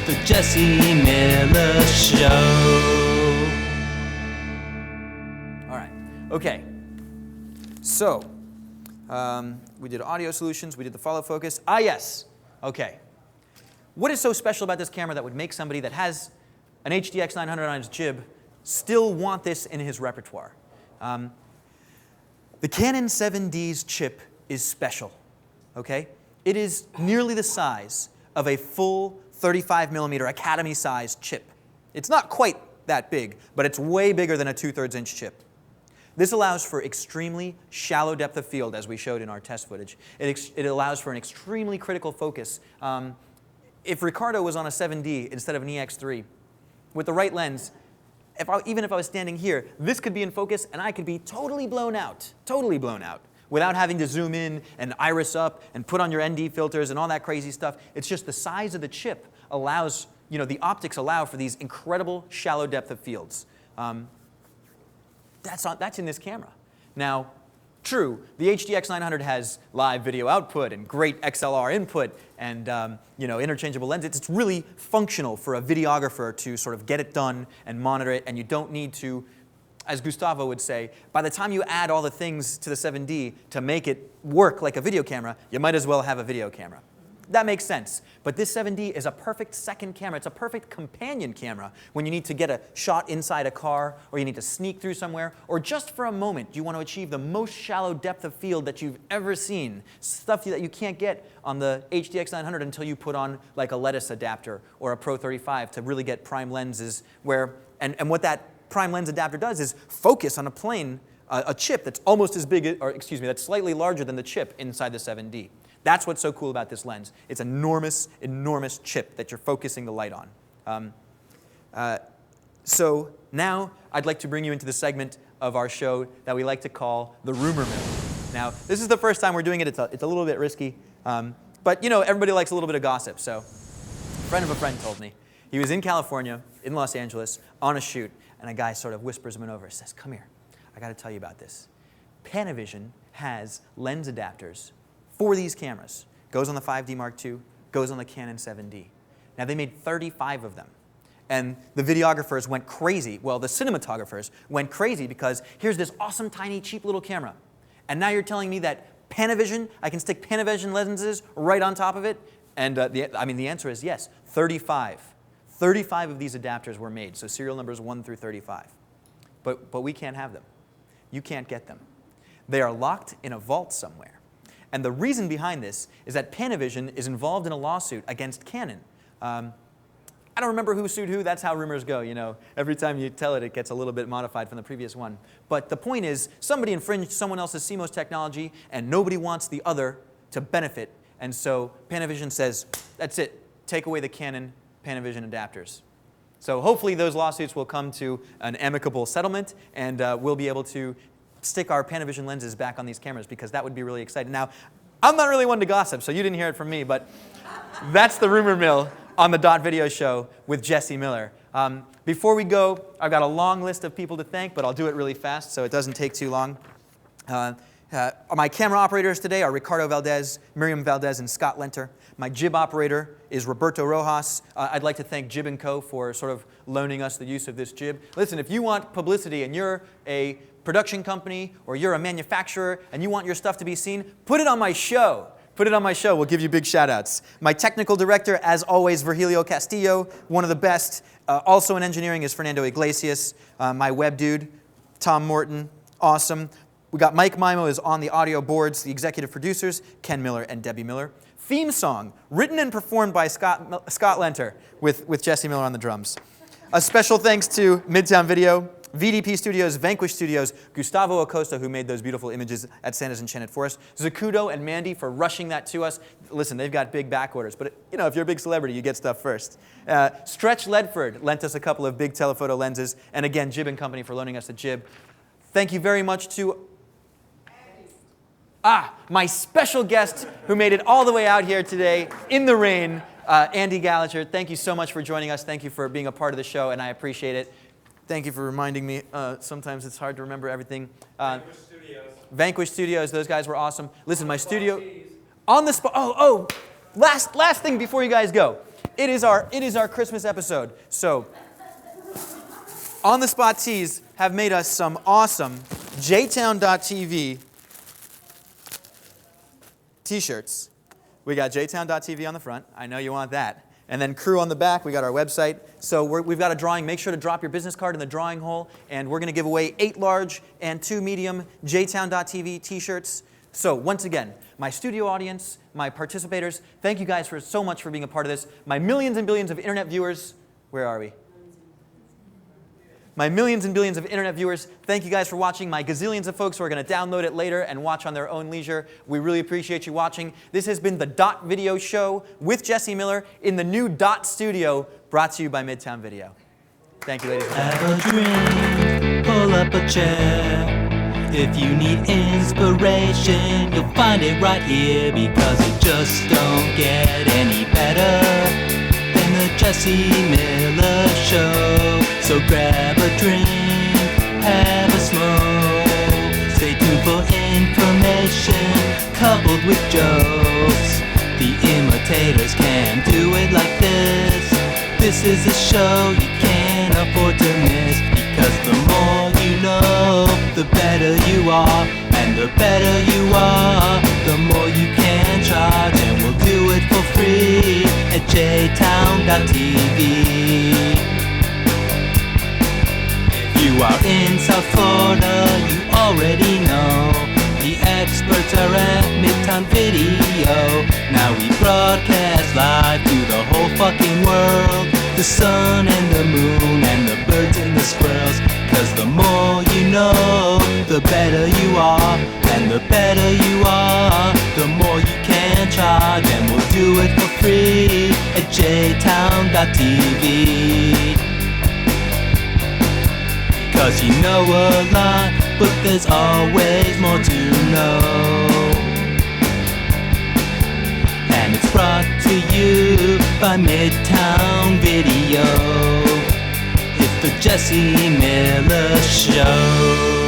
The Jesse Miller Show. All right. Okay. So, we did audio solutions. We did the follow focus. Ah, yes. Okay. What is so special about this camera that would make somebody that has an HDX 900 on his jib still want this in his repertoire? The Canon 7D's chip is special. Okay? It is nearly the size of a full 35mm Academy-sized chip. It's not quite that big, but it's way bigger than a 2/3 inch chip. This allows for extremely shallow depth of field, as we showed in our test footage. It allows for an extremely critical focus. If Ricardo was on a 7D instead of an EX3, with the right lens, even if I was standing here, this could be in focus and I could be totally blown out, without having to zoom in and iris up and put on your ND filters and all that crazy stuff. It's just the size of the chip allows, the optics allow for these incredible shallow depth of fields. That's in this camera. Now, true, the HDX 900 has live video output and great XLR input and interchangeable lenses. It's really functional for a videographer to sort of get it done and monitor it, and you don't need to, as Gustavo would say, by the time you add all the things to the 7D to make it work like a video camera, you might as well have a video camera. That makes sense. But this 7D is a perfect second camera. It's a perfect companion camera when you need to get a shot inside a car, or you need to sneak through somewhere, or just for a moment you want to achieve the most shallow depth of field that you've ever seen, stuff that you can't get on the HDX 900 until you put on like a lettuce adapter or a Pro 35 to really get prime lenses where, and what that prime lens adapter does is focus on a plane, a chip that's almost as big, that's slightly larger than the chip inside the 7D. That's what's so cool about this lens. It's an enormous, enormous chip that you're focusing the light on. So now I'd like to bring you into the segment of our show that we like to call the rumor mill. Now, this is the first time we're doing it. It's a little bit risky. But, everybody likes a little bit of gossip. So a friend of a friend told me. He was in California, in Los Angeles, on a shoot, and a guy sort of whispers him over and says, "Come here, I got to tell you about this. Panavision has lens adapters for these cameras. Goes on the 5D Mark II, goes on the Canon 7D. Now, they made 35 of them. And the videographers went crazy. Well, the cinematographers went crazy because here's this awesome, tiny, cheap little camera. And now you're telling me that Panavision, I can stick Panavision lenses right on top of it?" And the answer is yes, 35. 35 of these adapters were made, so serial numbers 1 through 35. But we can't have them. You can't get them. They are locked in a vault somewhere. And the reason behind this is that Panavision is involved in a lawsuit against Canon. I don't remember who sued who. That's how rumors go. Every time you tell it, it gets a little bit modified from the previous one. But the point is, somebody infringed someone else's CMOS technology, and nobody wants the other to benefit. And so Panavision says, that's it. Take away the Canon Panavision adapters. So hopefully those lawsuits will come to an amicable settlement, and we'll be able to stick our Panavision lenses back on these cameras, because that would be really exciting. Now, I'm not really one to gossip, so you didn't hear it from me, but that's the rumor mill on the Dot Video Show with Jesse Miller. Before we go, I've got a long list of people to thank, but I'll do it really fast so it doesn't take too long. My camera operators today are Ricardo Valdez, Miriam Valdez, and Scott Lenter. My jib operator is Roberto Rojas. I'd like to thank Jib & Co. for sort of loaning us the use of this jib. Listen, if you want publicity and you're a production company or you're a manufacturer and you want your stuff to be seen, put it on my show. Put it on my show. We'll give you big shout-outs. My technical director, as always, Virgilio Castillo, one of the best. Also in engineering is Fernando Iglesias. My web dude, Tom Morton, awesome. We got Mike Mimo is on the audio boards. The executive producers, Ken Miller and Debbie Miller. Theme song, written and performed by Scott Lenter with Jesse Miller on the drums. A special thanks to Midtown Video, VDP Studios, Vanquish Studios, Gustavo Acosta, who made those beautiful images at Santa's Enchanted Forest, Zacudo and Mandy for rushing that to us. Listen, they've got big back orders, but if you're a big celebrity, you get stuff first. Stretch Ledford lent us a couple of big telephoto lenses, and again, Jib & Company for loaning us a jib. Thank you very much to my special guest who made it all the way out here today in the rain, Andy Gallagher. Thank you so much for joining us. Thank you for being a part of the show, and I appreciate it. Thank you for reminding me. Sometimes it's hard to remember everything. Vanquish Studios. Vanquish Studios, those guys were awesome. Listen, my studio, on the spot. Last thing before you guys go. it is our Christmas episode. So, On the Spot Tees have made us some awesome jtown.tv t-shirts. We got jtown.tv on the front. I know you want that. And then Crew on the back. We got our website. So we've got a drawing. Make sure to drop your business card in the drawing hole. And we're going to give away 8 large and 2 medium jtown.tv t-shirts. So once again, my studio audience, my participators, thank you guys so much for being a part of this. My millions and billions of internet viewers, where are we? My millions and billions of internet viewers, thank you guys for watching. My gazillions of folks who are going to download it later and watch on their own leisure, we really appreciate you watching. This has been the Dot Video Show with Jesse Miller in the new Dot Studio, brought to you by Midtown Video. Thank you, ladies and gentlemen. Have a drink, pull up a chair. If you need inspiration, you'll find it right here, because it just don't get any better than the Jesse Miller Show. So grab a drink, have a smoke. Stay tuned for information coupled with jokes. The imitators can't do it like this. This is a show you can't afford to miss, because the more you know, the better you are. And the better you are, the more you can charge. And we'll do it for free at jtown.tv. You are in South Florida, you already know. The experts are at Midtown Video. Now we broadcast live to the whole fucking world. The sun and the moon and the birds and the squirrels. 'Cause the more you know, the better you are. And the better you are, the more you can charge. And we'll do it for free at jtown.tv. 'Cause you know a lot, but there's always more to know. And it's brought to you by Midtown Video. It's the Jesse Miller Show.